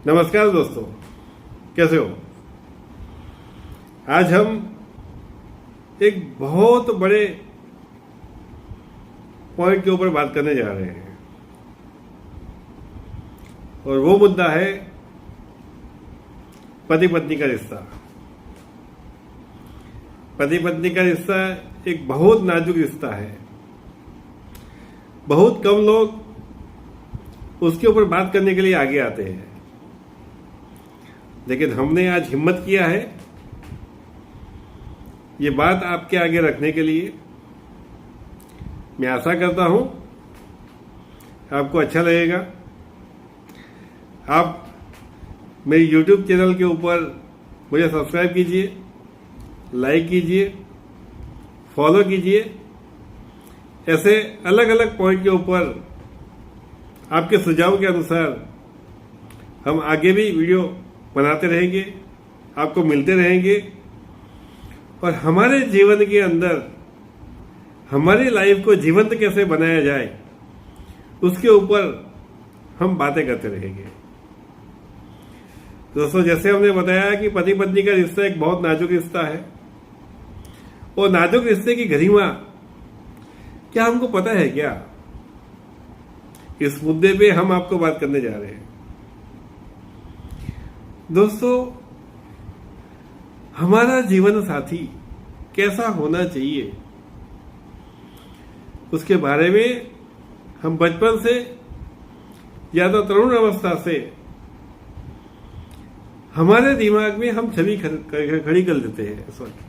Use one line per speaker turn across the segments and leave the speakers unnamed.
नमस्कार दोस्तों, कैसे हो। आज हम एक बहुत बड़े पॉइंट के ऊपर बात करने जा रहे हैं और वो मुद्दा है पति पत्नी का रिश्ता। पति पत्नी का रिश्ता एक बहुत नाजुक रिश्ता है। बहुत कम लोग उसके ऊपर बात करने के लिए आगे आते हैं, लेकिन हमने आज हिम्मत किया है ये बात आपके आगे रखने के लिए। मैं आशा करता हूं आपको अच्छा लगेगा। आप मेरे YouTube चैनल के ऊपर मुझे सब्सक्राइब कीजिए, लाइक कीजिए, फॉलो कीजिए। ऐसे अलग अलग पॉइंट के ऊपर आपके सुझाव के अनुसार हम आगे भी वीडियो बनाते रहेंगे, आपको मिलते रहेंगे और हमारे जीवन के अंदर हमारी लाइफ को जीवंत कैसे बनाया जाए उसके ऊपर हम बातें करते रहेंगे। दोस्तों, जैसे हमने बताया कि पति पत्नी का रिश्ता एक बहुत नाजुक रिश्ता है और नाजुक रिश्ते की गरिमा क्या हमको पता है क्या? इस मुद्दे पे हम आपको बात करने जा रहे हैं। दोस्तों, हमारा जीवन साथी कैसा होना चाहिए उसके बारे में हम बचपन से या तो तरुण अवस्था से हमारे दिमाग में हम छवि खड़ी कर देते हैं इस वक्त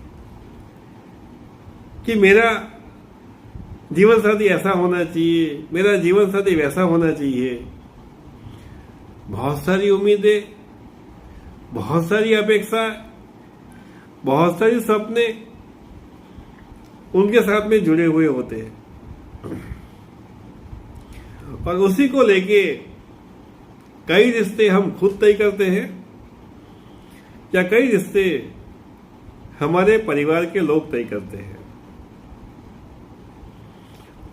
कि मेरा जीवन साथी ऐसा होना चाहिए, मेरा जीवन साथी वैसा होना चाहिए। बहुत सारी उम्मीदें, बहुत सारी अपेक्षा, बहुत सारी सपने उनके साथ में जुड़े हुए होते हैं और उसी को लेके कई रिश्ते हम खुद तय करते हैं या कई रिश्ते हमारे परिवार के लोग तय करते हैं।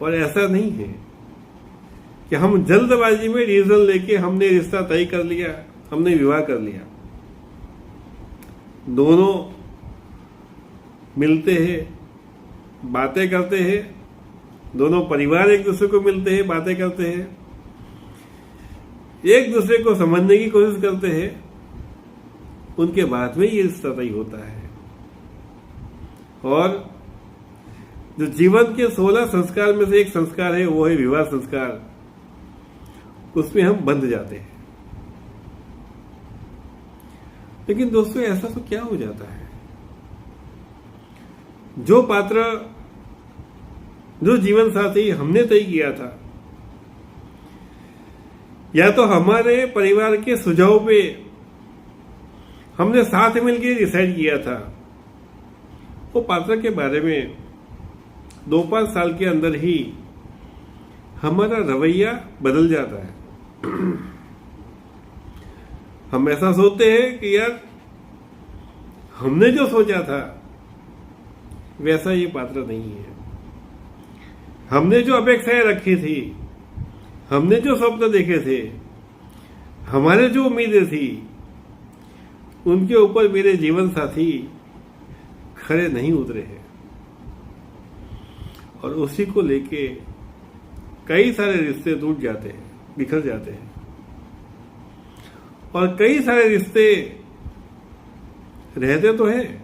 और ऐसा नहीं है कि हम जल्दबाजी में डिसीजन लेके हमने रिश्ता तय कर लिया, हमने विवाह कर लिया। दोनों मिलते हैं, बातें करते हैं, दोनों परिवार एक दूसरे को मिलते हैं, बातें करते हैं, एक दूसरे को समझने की कोशिश करते हैं, उनके बाद में ये रिश्ता तय होता है। और जो जीवन के 16 संस्कार में से एक संस्कार है वो है विवाह संस्कार। उसमें हम बंध जाते हैं। लेकिन दोस्तों, ऐसा तो क्या हो जाता है, जो पात्र, जो जीवन साथी हमने तय किया था या तो हमारे परिवार के सुझाव पे हमने साथ मिलकर डिसाइड किया था, वो पात्र के बारे में 2-5 साल के अंदर ही हमारा रवैया बदल जाता है। हम ऐसा सोचते हैं कि यार हमने जो सोचा था वैसा ये पात्र नहीं है, हमने जो अपेक्षाएं रखी थी, हमने जो स्वप्न देखे थे, हमारे जो उम्मीदें थी, उनके ऊपर मेरे जीवन साथी खरे नहीं उतरे हैं। और उसी को लेके कई सारे रिश्ते टूट जाते हैं, बिखर जाते हैं और कई सारे रिश्ते रहते तो हैं,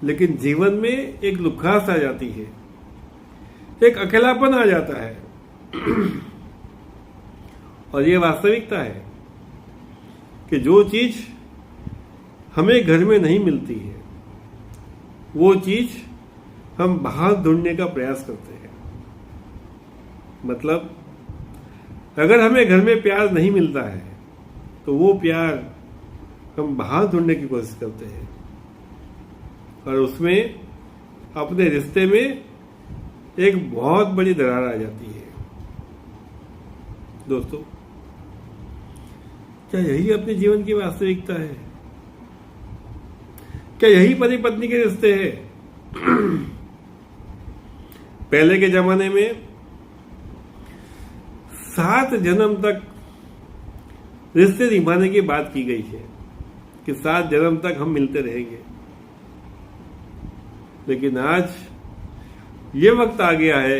लेकिन जीवन में एक लुखास आ जाती है, एक अकेलापन आ जाता है। और ये वास्तविकता है कि जो चीज हमें घर में नहीं मिलती है वो चीज हम बाहर ढूंढने का प्रयास करते हैं। मतलब अगर हमें घर में प्यार नहीं मिलता है तो वो प्यार हम बाहर ढूंढने की कोशिश करते हैं और उसमें अपने रिश्ते में एक बहुत बड़ी दरार आ जाती है। दोस्तों, क्या यही अपने जीवन की वास्तविकता है? क्या यही पति पत्नी के रिश्ते हैं? पहले के जमाने में 7 जन्म तक रिश्ते निभाने की बात की गई है कि 7 जन्म तक हम मिलते रहेंगे। लेकिन आज ये वक्त आ गया है,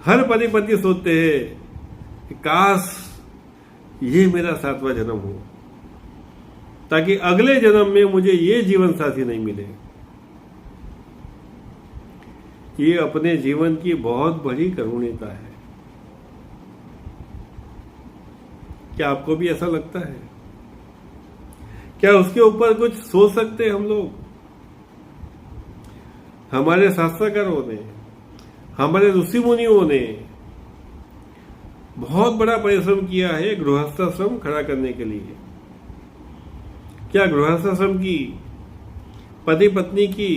हर पति पत्नी सोचते हैं कि काश ये मेरा 7वां जन्म हो, ताकि अगले जन्म में मुझे ये जीवन साथी नहीं मिले। ये अपने जीवन की बहुत बड़ी करुणता है। क्या आपको भी ऐसा लगता है? क्या उसके ऊपर कुछ सोच सकते हैं हम लोग? हमारे शास्त्रकारों ने, हमारे ऋषि मुनियों ने बहुत बड़ा परिश्रम किया है गृहस्थाश्रम खड़ा करने के लिए। क्या गृहस्थाश्रम की, पति पत्नी की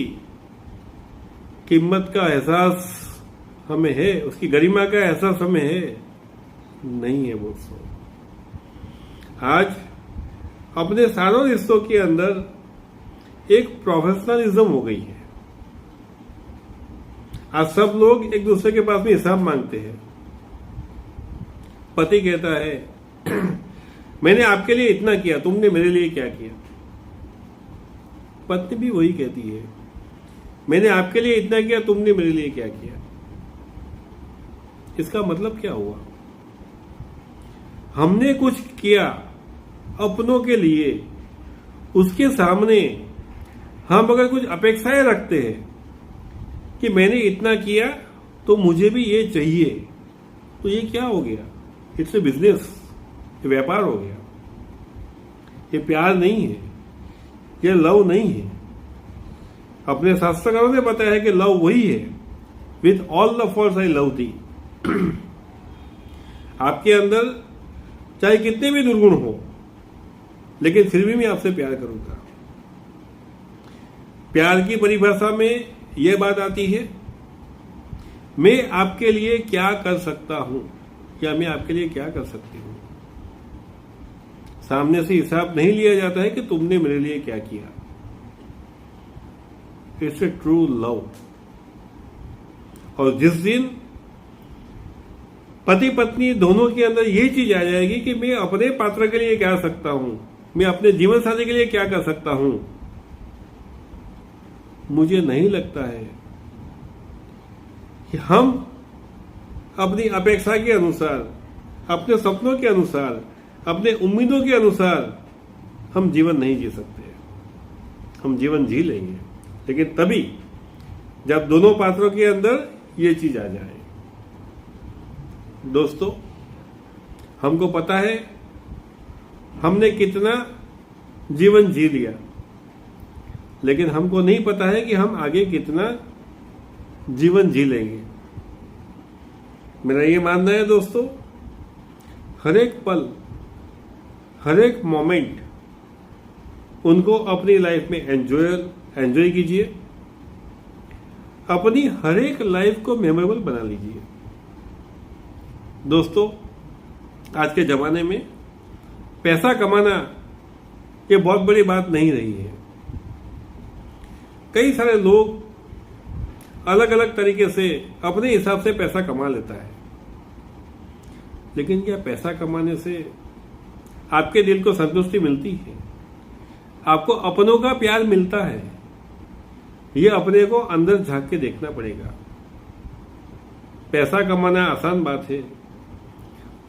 कीमत का एहसास हमें है? उसकी गरिमा का एहसास हमें है? नहीं है दोस्तों। आज अपने सारों रिश्तों के अंदर एक प्रोफेशनलिज्म हो गई है। आज सब लोग एक दूसरे के पास में हिसाब मांगते हैं। पति कहता है मैंने आपके लिए इतना किया, तुमने मेरे लिए क्या किया? पत्नी भी वही कहती है, मैंने आपके लिए इतना किया, तुमने मेरे लिए क्या किया? इसका मतलब क्या हुआ? हमने कुछ किया अपनों के लिए, उसके सामने हम अगर कुछ अपेक्षाएं रखते हैं कि मैंने इतना किया तो मुझे भी ये चाहिए, तो ये क्या हो गया? इट्स ए बिजनेस, ये व्यापार हो गया। ये प्यार नहीं है, ये लव नहीं है। अपने शास्त्रकारों ने बताया है कि लव वही है, with all the faults I love thee. आपके अंदर चाहे कितने भी दुर्गुण हो, लेकिन फिर भी मैं आपसे प्यार करूंगा। प्यार की परिभाषा में यह बात आती है, मैं आपके लिए क्या कर सकता हूं, या मैं आपके लिए क्या कर सकती हूं। सामने से हिसाब नहीं लिया जाता है कि तुमने मेरे लिए क्या किया। It's a true love. और जिस दिन पति पत्नी दोनों के अंदर ये चीज आ जाएगी कि मैं अपने पात्र के लिए क्या कर सकता हूं, मैं अपने जीवन साथी के लिए क्या कर सकता हूं, मुझे नहीं लगता है कि हम अपनी अपेक्षा के अनुसार, अपने सपनों के अनुसार, अपने उम्मीदों के अनुसार हम जीवन नहीं जी सकते। हम जीवन जी लेंगे, लेकिन तभी जब दोनों पात्रों के अंदर ये चीज आ जाए। दोस्तों, हमको पता है हमने कितना जीवन जी लिया, लेकिन हमको नहीं पता है कि हम आगे कितना जीवन जी लेंगे। मेरा ये मानना है दोस्तों, हर एक पल, हर एक मोमेंट उनको अपनी लाइफ में एंजॉय कीजिए। अपनी हर एक लाइफ को मेमोरेबल बना लीजिए। दोस्तों, आज के जमाने में पैसा कमाना ये बहुत बड़ी बात नहीं रही है। कई सारे लोग अलग अलग तरीके से अपने हिसाब से पैसा कमा लेता है, लेकिन क्या पैसा कमाने से आपके दिल को संतुष्टि मिलती है? आपको अपनों का प्यार मिलता है? ये अपने को अंदर झांक के देखना पड़ेगा। पैसा कमाना आसान बात है,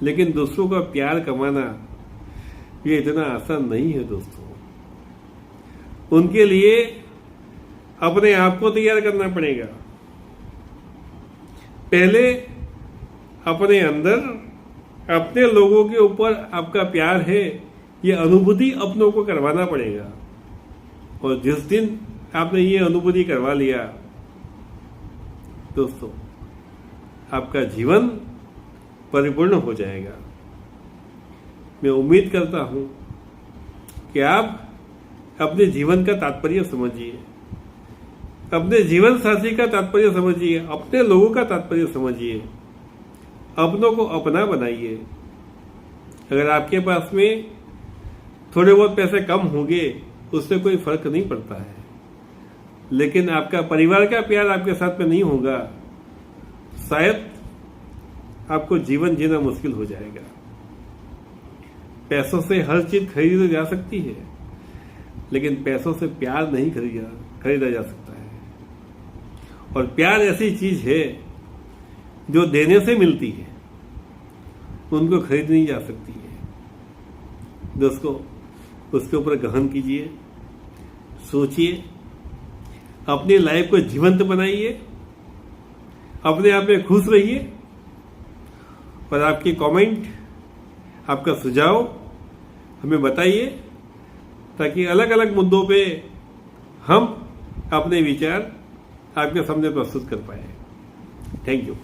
लेकिन दूसरों का प्यार कमाना ये इतना आसान नहीं है दोस्तों। उनके लिए अपने आप को तैयार करना पड़ेगा। पहले अपने अंदर, अपने लोगों के ऊपर आपका प्यार है, ये अनुभूति अपनों को करवाना पड़ेगा। और जिस दिन आपने ये अनुभूति करवा लिया दोस्तों, आपका जीवन परिपूर्ण हो जाएगा। मैं उम्मीद करता हूं कि आप अपने जीवन का तात्पर्य समझिए, अपने जीवन साथी का तात्पर्य समझिए, अपने लोगों का तात्पर्य समझिए, अपनों को अपना बनाइए। अगर आपके पास में थोड़े बहुत पैसे कम होंगे, उससे कोई फर्क नहीं पड़ता है, लेकिन आपका परिवार का प्यार आपके साथ में नहीं होगा, शायद आपको जीवन जीना मुश्किल हो जाएगा। पैसों से हर चीज खरीदी जा सकती है, लेकिन पैसों से प्यार नहीं खरीदा जा सकता है। और प्यार ऐसी चीज है जो देने से मिलती है, उनको खरीद नहीं जा सकती है। दोस्तों, उसके ऊपर गहन कीजिए, सोचिए, अपनी लाइफ को जीवंत बनाइए, अपने आप में खुश रहिए, और आपकी कमेंट, आपका सुझाव हमें बताइए, ताकि अलग अलग मुद्दों पे हम अपने विचार आपके सामने प्रस्तुत कर पाए। Thank you.